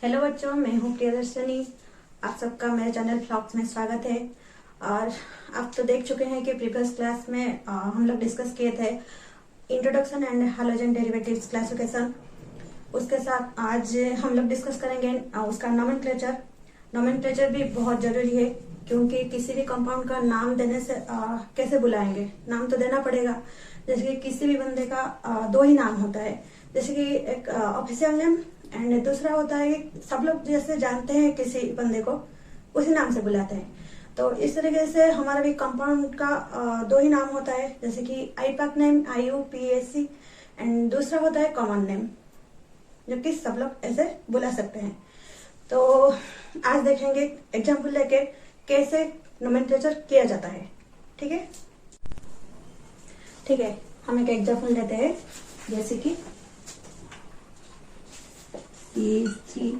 Hello बच्चों, मैं हूँ प्रियदर्शनी। आप सबका मेरे चैनल फ्लॉग्स में स्वागत है। और आप तो देख चुके हैं कि प्रीवियस क्लास में हम लोग डिस्कस किए थे introduction and halogen derivatives classification. उसके साथ आज हम लोग डिस्कस करेंगे उसका नोमेनक्लेचर। नोमेनक्लेचर भी बहुत जरूरी है, क्योंकि किसी भी कंपाउंड का नाम देने से कैसे बुलाएंगे, नाम तो देना पड़ेगा। जैसे कि किसी भी बंदे का दो ही नाम होता है, जैसे कि एक ऑफिशियल नेम एंड दूसरा होता है कि सब लोग जैसे जानते हैं किसी बंदे को उसी नाम से बुलाते हैं। तो इस तरीके से हमारा भी कंपाउंड का दो ही नाम होता है, जैसे कि आईपैक नेम IUPAC एंड दूसरा होता है कॉमन नेम, जो कि सब लोग ऐसे बुला सकते हैं। तो आज देखेंगे एग्जाम्पल लेके कैसे नोमेनक्लेचर किया जाता है। ठीक है, हम एक एग्जाम्पल लेते हैं, जैसे कि CH3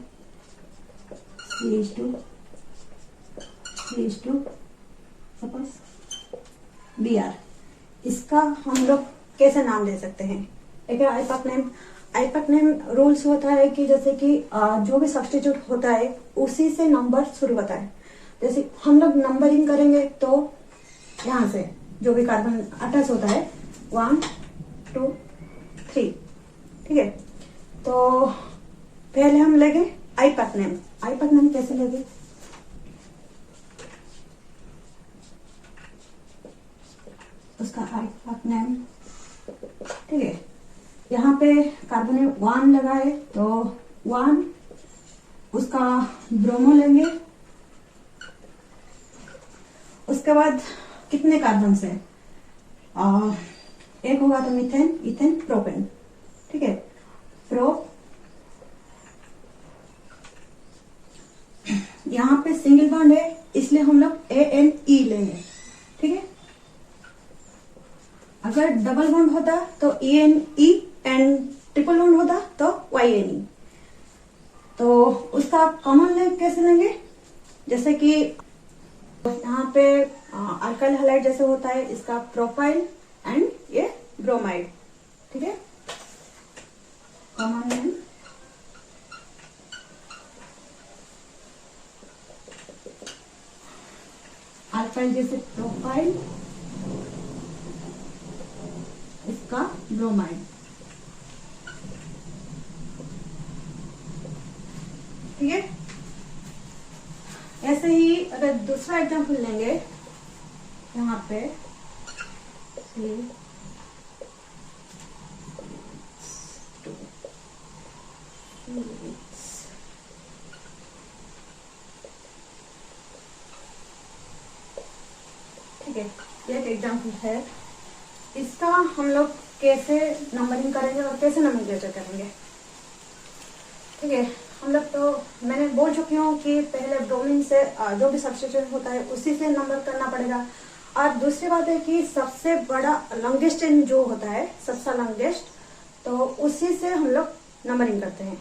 CH2 CH2 suppose Br। इसका हम लोग कैसे नाम दे सकते हैं? एक IUPAC name. IUPAC name rules होता है कि जैसे कि जो भी सब्स्टिट्यूट होता है उसी से नंबर शुरू होता है। जैसे हम लोग नंबरिंग करेंगे तो यहाँ से जो भी कार्बन अटैच होता है 1 2 3। ठीक है, तो पहले हम लेंगे आईपैक नेम। आईपैक नेम कैसे लेंगे? उसका आईपैक नेम, ठीक है, यहाँ पे कार्बन 1 लगा है तो 1, उसका ब्रोमो लेंगे। उसके बाद कितने कार्बन से एक होगा तो मीथेन, इथेन, प्रोपेन। ठीक है, प्रो यहाँ पे सिंगल बॉन्ड है इसलिए हम लोग ANE लेंगे। ठीक है, अगर डबल बॉन्ड होता तो ENE एंड ट्रिपल बॉन्ड होता तो YNE। तो उसका कॉमन नेम कैसे लेंगे? जैसे कि यहाँ पे अल्काइल हैलाइड जैसे होता है, इसका प्रोपाइल एंड ये ब्रोमाइड। ठीक है, कॉमन नेम अल्काइल जैसे प्रोपाइल, इसका ब्रोमाइड। ठीक है, ऐसे ही अगर दूसरा एग्जांपल लेंगे, यहाँ पे ठीक है, ये एक एग्जांपल है। इसका हम लोग कैसे नंबरिंग करेंगे और कैसे नोमेनक्लेचर करेंगे? ठीक है, हम लोग तो मैंने बोल चुकी हूँ कि पहले ब्रोमीन से जो भी सब्स्टिट्यूट होता है उसी से नंबर करना पड़ेगा। और दूसरी बात है कि सबसे बड़ा लॉन्गेस्ट जो होता है, सबसे लॉन्गेस्ट, तो उसी से हम लोग नंबरिंग करते हैं।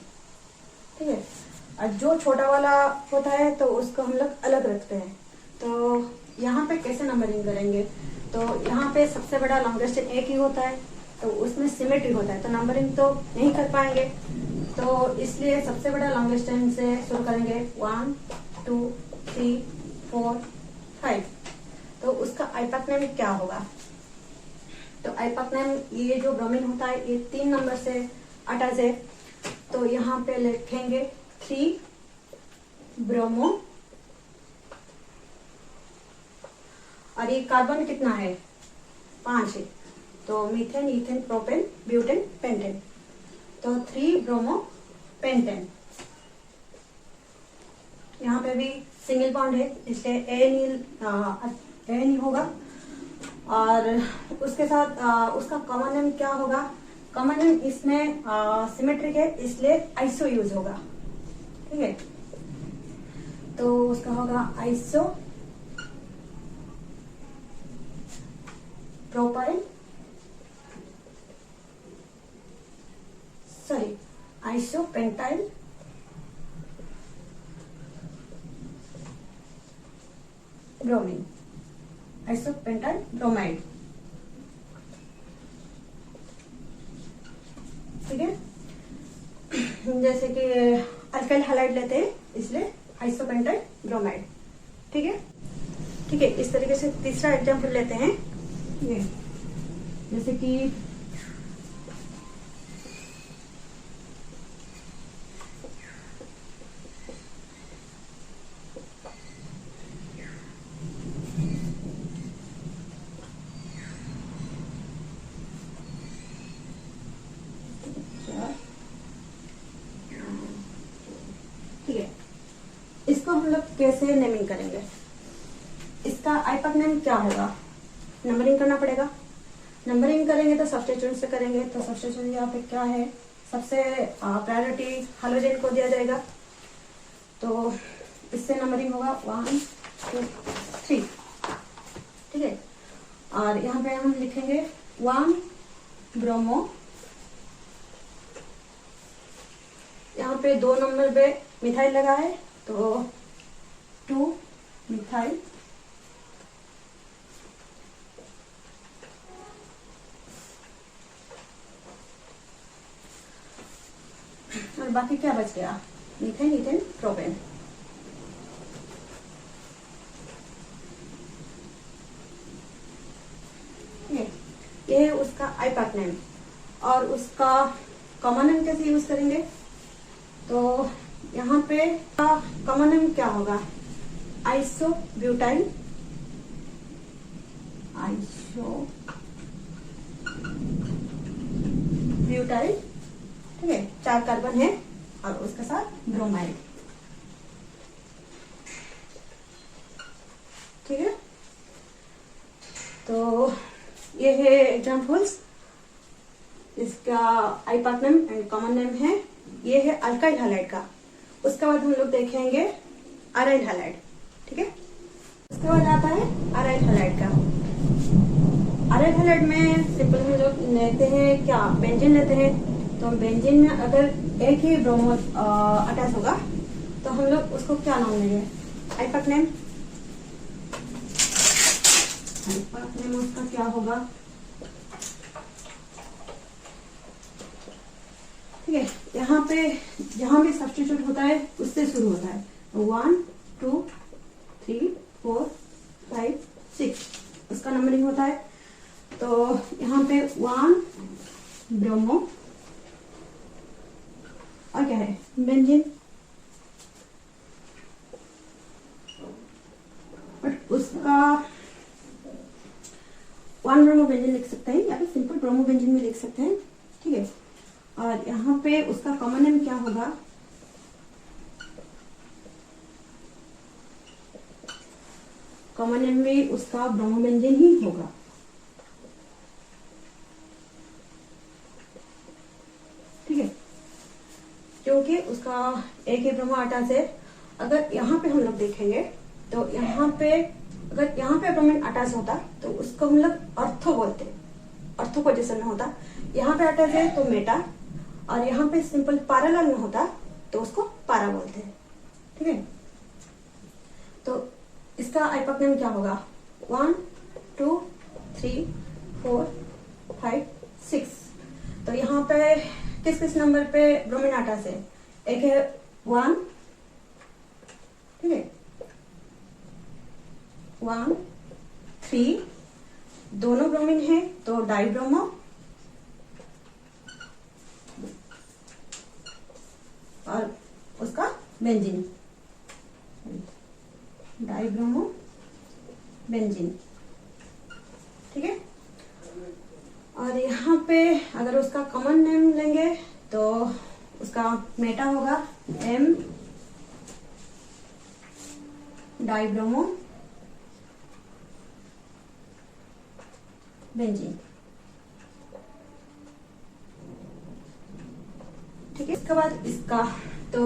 ठीक है, और जो छोटा वाला होता है तो उसको हम लोग अलग रखते हैं। तो यहाँ पे कैसे नंबरिंग करेंगे? तो यहाँ पे सबसे बड़ा लॉन्गेस्ट एक ही होता है, तो उसमें सिमेट्री होता है, तो नंबरिंग तो नहीं कर पाएंगे। तो इसलिए सबसे बड़ा लॉन्गेस्ट से शुरू करेंगे 1 2 3 4 5। तो उसका आईपैक नेम क्या होगा? तो आईपैक नेम, ये जो ब्रोमीन होता है ये 3 नंबर से अटैच है, तो यहाँ पे लिखेंगे 3 ब्रोमो। और ये कार्बन कितना है? 5 है, तो methane, ethane, propane, butane, pentane, तो 3 ब्रोमो पेंटेन। यहाँ पे भी सिंगल बॉन्ड है इसलिए ANE होगा। और उसके साथ उसका कॉमन नेम क्या होगा? कॉमन नेम इसमें सिमेट्रिक है इसलिए आइसो यूज होगा। ठीक है, तो उसका होगा iso propyl, sorry isopentyl bromine, isopentyl bromide. ठीक है, जैसे कि अल्काइल हैलाइड लेते हैं, इसलिए आइसोपेंटाइल ब्रोमाइड। ठीक है, ठीक है। इस तरीके से तीसरा एग्जाम्पल लेते हैं, ये जैसे कि ठीक है, इसको हम लोग कैसे नेमिंग करेंगे? इसका आईपैक नेम क्या होगा? नंबरिंग करना पड़ेगा। नंबरिंग करेंगे तो सब्स्टिट्यूशन से करेंगे, तो सब्स्टिट्यूशन यहाँ पे क्या है, सबसे प्रायोरिटी हाइड्रोजन को दिया जाएगा, तो इससे नंबरिंग होगा 1 2 3। ठीक है, और यहाँ पे हम लिखेंगे 1 ब्रोमो, यहाँ पे 2 नंबर पे मिथाइल लगा है तो 2 मिथाइल, और बाकी क्या बच गया, मीथेन, ईथेन, प्रोपेन। ये है उसका आईपैक नेम। और उसका कॉमन नेम कैसे यूज करेंगे? तो यहाँ पे कॉमन नेम क्या होगा, आइसोब्यूटाइल, आइसोब्यूटाइल। ठीक है, 4 कार्बन है और उसके साथ ब्रोमाइड। ठीक है, तो ये है एग्जाम्पल्स। इसका IUPAC name and common name है, ये है अल्काइल हैलाइड का। उसके बाद हम लोग देखेंगे अराइल हैलाइड। ठीक है, उसके बाद आता है अराइल हैलाइड का। अराइल हैलाइड में सिंपल हम लोग लेते हैं क्या, बेंजीन लेते हैं। तो बेंजीन में अगर एक ही ब्रोमो अटैच होगा तो हम लोग उसको क्या नाम देंगे, आईपैक नेम। आईपैक नेम उसका क्या होगा, ठीक है। यहाँ पे जहां भी सब्स्टिट्यूट होता है उससे शुरू होता है, 1 2 3 4 5 6 उसका नंबरिंग होता है। तो यहाँ पे 1 ब्रोमो और क्या है, बेंजीन। बट उसका 1 ब्रोमो बेंजीन लिख सकते हैं या फिर सिंपल ब्रोमो बेंजीन भी लिख सकते हैं। ठीक है, और यहाँ पे उसका कॉमन नेम क्या होगा, कॉमन नेम भी उसका ब्रोमोबेंजीन ही होगा। ठीक है, क्योंकि उसका एक ही ब्रोमो अटैच है। अगर यहाँ पे हम लोग देखेंगे तो यहाँ पे अगर यहाँ पे ब्रोमीन अटैच होता तो उसको हम लोग ऑर्थो बोलते, ऑर्थो पोजिशन में होता। यहाँ पे अटैच है तो मेटा, और यहाँ पे सिंपल पैरेलल में होता तो उसको पारा बोलते हैं। ठीक है, तो इसका आईपैक नेम क्या होगा, 1 2 3 4 5 6। तो यहाँ पे किस किस नंबर पे ब्रोमीन अटैच है, एक है 1, ठीक है, 1 3, दोनों ब्रोमीन है तो डाइब्रोमो, और उसका बेंजीन, डाइब्रोमो बेंजीन। ठीक है, और यहाँ पे अगर उसका कॉमन नेम लेंगे तो उसका मेटा होगा M डाइब्रोमो बेंजीन। ठीक है, इसके बाद इसका तो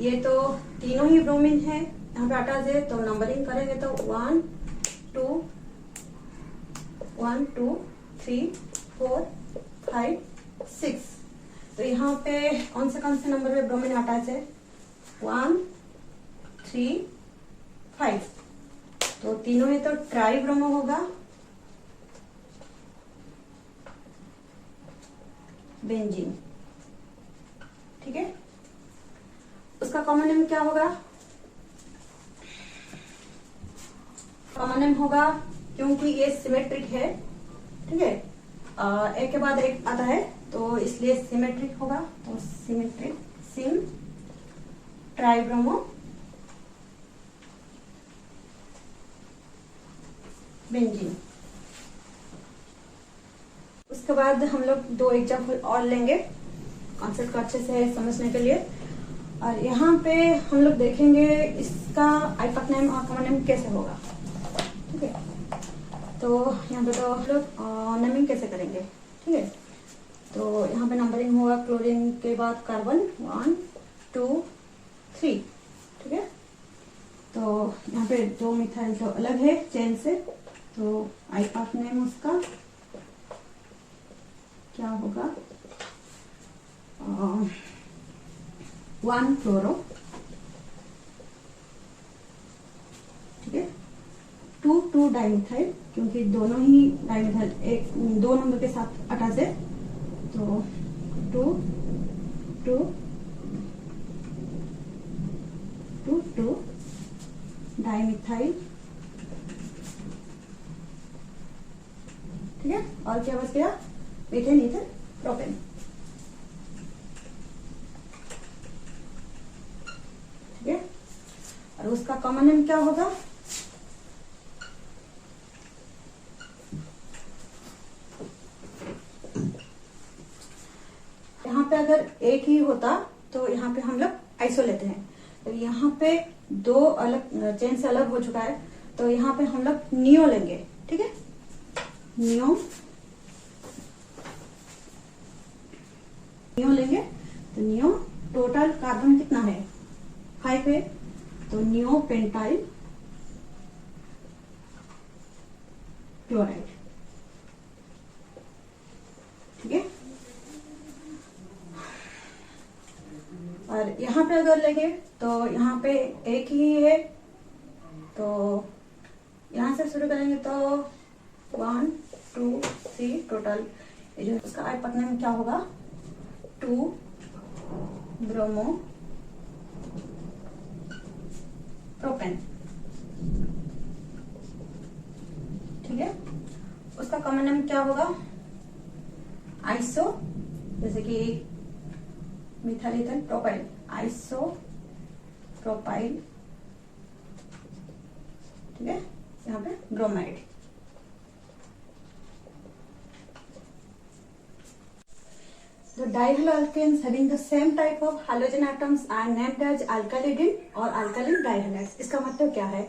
ये तो तीनों ही ब्रोमीन है यहाँ पे अटैच है, तो नंबरिंग करेंगे तो 1 2 3 4 5 6। तो यहाँ पे कौन से नंबर पे ब्रोमीन अटैच है, 1 3 5। तो तीनों में तो ट्राई ब्रोमो होगा, बेंजीन। ठीक है, उसका कॉमन नेम क्या होगा? कॉमन नेम होगा, क्योंकि ये सिमेट्रिक है, ठीक है, एक के बाद एक आता है तो इसलिए सिमेट्रिक होगा, तो सिमेट्रिक सिम ट्राइब्रोमो बेंजीन। उसके बाद हम लोग 2 एग्जाम्पल और लेंगे कॉन्सेप्ट को अच्छे से समझने के लिए। और यहाँ पे हम लोग देखेंगे इसका आइपक नेम और कॉमन नेम कैसे होगा, ठीक है। तो यहाँ पे तो हम लोग नेमिंग कैसे करेंगे, ठीक है। तो यहाँ पे नंबरिंग होगा, क्लोरीन के बाद कार्बन 1 2 3, ठीक है। तो यहाँ पे 2 मिथाइल तो अलग है चेन से, तो आइपक नेम उसका क्या होगा? 1 फ्लोरो, ठीक है। 2 डाइमिथाइल, क्योंकि दोनों ही डाइमिथाइल एक 2 नंबर के साथ अटैच है, तो 2 डाइमिथाइल, ठीक है। और क्या बच गया? मीथेन ईथर प्रोपेन, ठीक है। और उसका कॉमन नेम क्या होगा? यहाँ पे अगर एक ही होता तो यहाँ पे हम लोग आइसो लेते हैं, तो यहाँ पे 2 अलग चेन से अलग हो चुका है, तो यहाँ पे हम लोग नियो लेंगे, ठीक है। नियो लेंगे, तो नियो टोटल कार्बन कितना है? 5 है, तो नियो पेंटाइल क्लोराइड, ठीक है। और यहाँ पे अगर लेंगे तो यहाँ पे एक ही है, तो यहाँ से शुरू करेंगे तो 1 2 3 टोटल, ये जो इसका आइपक नेम क्या होगा? 2 ब्रोमो प्रोपेन, ठीक है। उसका कॉमन नेम क्या होगा? आइसो, जैसे कि methyl ether propyl, iso propyl, ठीक है। यहाँ पे bromide. The dihaloalkanes having the same type of halogen atoms are named as alkylidin or alkaline dihalides। इसका मतलब क्या है?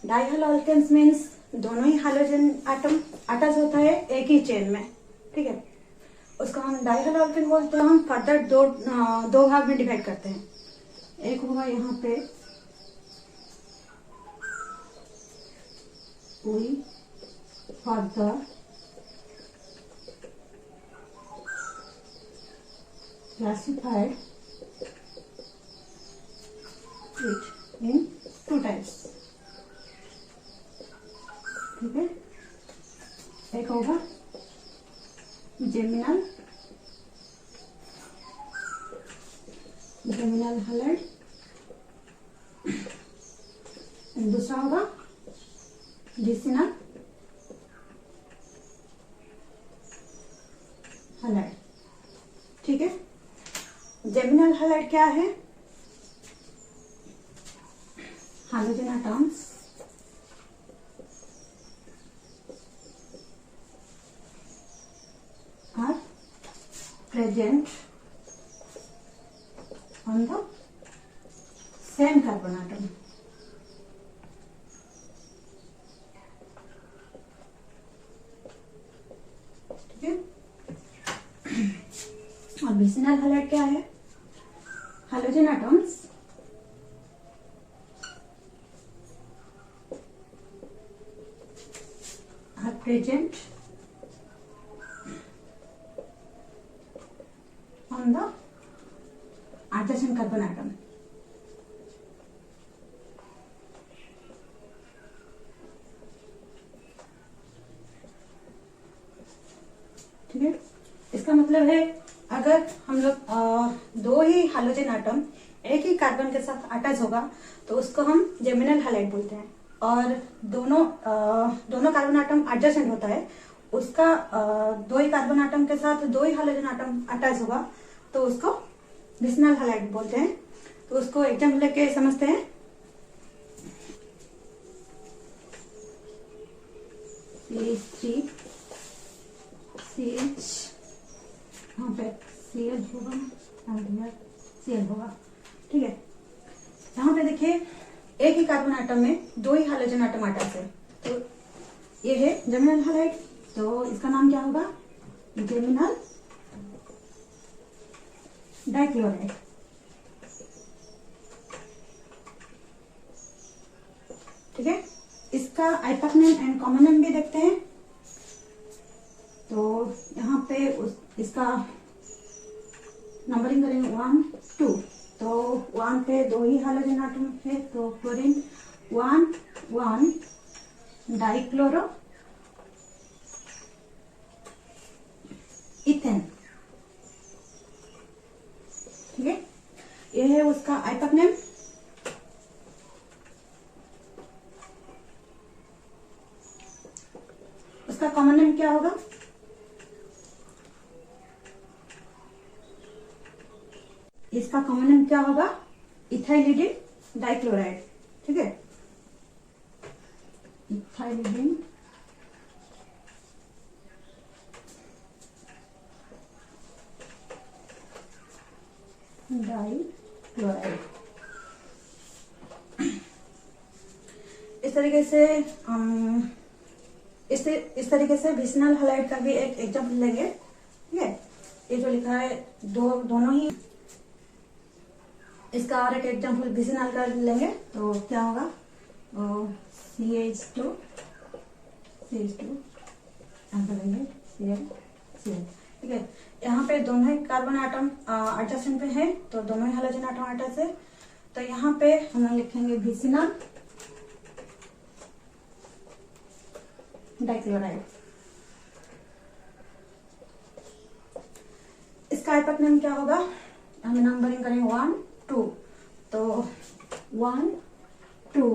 Dihaloalkanes means दोनों ही हाइड्रोजन एटम अटैच होता है एक ही चेन में, ठीक है। उसको हम डाइहलोअल्केन बोलते हैं। हम फर्दर दो भाग में डिवाइड करते हैं। एक होगा यहाँ पे we further classified it in 2 types, ठीक है। एक होगा जेमिनल हैलाइड, दूसरा होगा डिसिनल हैलाइड, ठीक है। जेमिनल हैलाइड क्या है? Hydrogen atoms are present on the same carbon atom, ठीक है। और विसिनल हैलाइड क्या है? Hydrogen atoms are present on the adjacent carbon atom, ठीक है। इसका मतलब है अगर हम लोग दो ही हाइड्रोजन एटम एक ही कार्बन के साथ अटैच होगा तो उसको हम जेमिनल हैलाइड बोलते हैं। और दोनों कार्बन आटम एडजेसेंट होता है, उसका दो ही कार्बन आटम के साथ दो ही हाइड्रोजन आटम अटैच होगा तो उसको विसिनल हैलाइड बोलते हैं। तो उसको एग्जाम्पल लेके समझते हैं। CH यहाँ पे Cl होगा और Cl होगा, ठीक है। यहाँ पे देखिए एक ही कार्बन आटम में दो ही हाइड्रोजन आटम अटैच है, तो ये है जेमिनल हैलाइड। तो इसका नाम क्या होगा? Geminal dichloride. ठीक है, इसका आइपक नेम एंड कॉमन नेम भी देखते हैं। तो यहाँ पे इसका नंबरिंग करेंगे 1 2। तो 1 पे दो ही हाइड्रोजन आटम है, तो क्लोरीन 1 1 डाइक्लोरो इथेन। ठीक है, ये है उसका आइपक नेम। उसका कॉमन नेम क्या होगा? इसका कॉमन नेम क्या होगा? इथाइलिडिन डाइक्लोराइड। ठीक है, इथाइलिडिन डाइक्लोराइड। इस तरीके से हम इस तरीके से विसिनल हैलाइड का भी एक एग्जाम्पल लेंगे। ठीक है, ये जो लिखा है दोनों ही, इसका और एक एग्जाम्पल विसिनल का लेंगे तो क्या होगा? CH2 लेंगे Cl। ठीक है, यहाँ पे दोनों ही कार्बन आटम एडजेसेंट पे है, तो दोनों ही हाइड्रोजन आटम अटैच है। तो यहाँ पे हम लोग लिखेंगे विसिनल डाइक्लोराइड। इसका आइपक नेम क्या होगा? हम नंबरिंग करेंगे 1 2। तो 1 2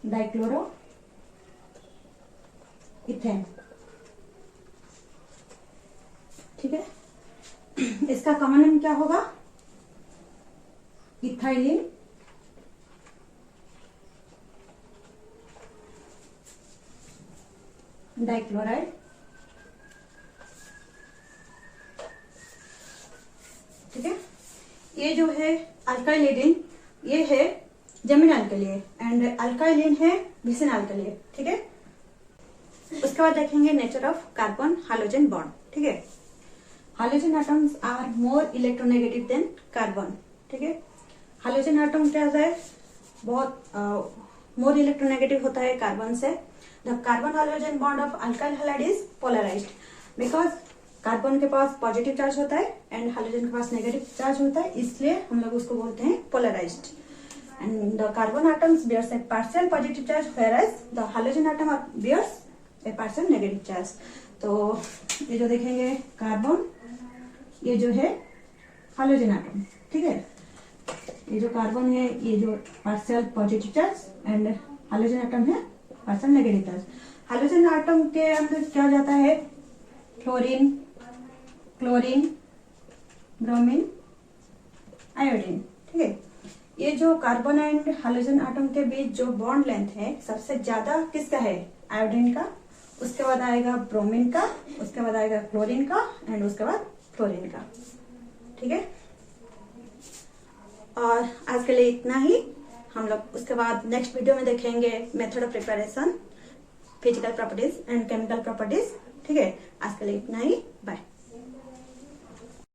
डाइक्लोरो इथेन। ठीक है, इसका कॉमन नेम क्या होगा? Ethylene dichloride. ठीक है, ये जो है अल्काइलिडिन, ये है जेमिनल के लिए, एंड अल्काइलिन है विसिनल के लिए। ठीक है, उसके बाद देखेंगे nature of carbon hydrogen bond. ठीक है, hydrogen atoms are more electronegative than carbon. ठीक है, हाइड्रोजन एटम क्या होता है? बहुत मोर इलेक्ट्रोनेगेटिव होता है कार्बन से। The carbon hydrogen bond of alkyl halide is polarized because carbon के पास पॉजिटिव चार्ज होता है एंड हाइड्रोजन के पास नेगेटिव चार्ज होता है, इसलिए हम लोग उसको बोलते हैं polarized. And the carbon atoms bears a partial positive charge whereas the hydrogen atom bears a partial negative charge। तो ये जो देखेंगे कार्बन, ये जो है हाइड्रोजन आटम। ठीक है, ये जो कार्बन है ये जो partial positive charge and hydrogen atom है partial negative charge. Hydrogen atom के अंदर क्या जाता है? Fluorine, chlorine, bromine, iodine. ठीक है, ये जो कार्बन एंड हाइड्रोजन आटम के बीच जो बॉन्ड लेंथ है सबसे ज्यादा किसका है? आयोडीन का। उसके बाद आएगा ब्रोमीन का, उसके बाद आएगा क्लोरीन का एंड उसके बाद फ्लोरीन का। ठीक है, और आज के लिए इतना ही। हम लोग उसके बाद नेक्स्ट वीडियो में देखेंगे method of preparation, physical properties and chemical properties. ठीक है, आज के लिए इतना ही, बाय।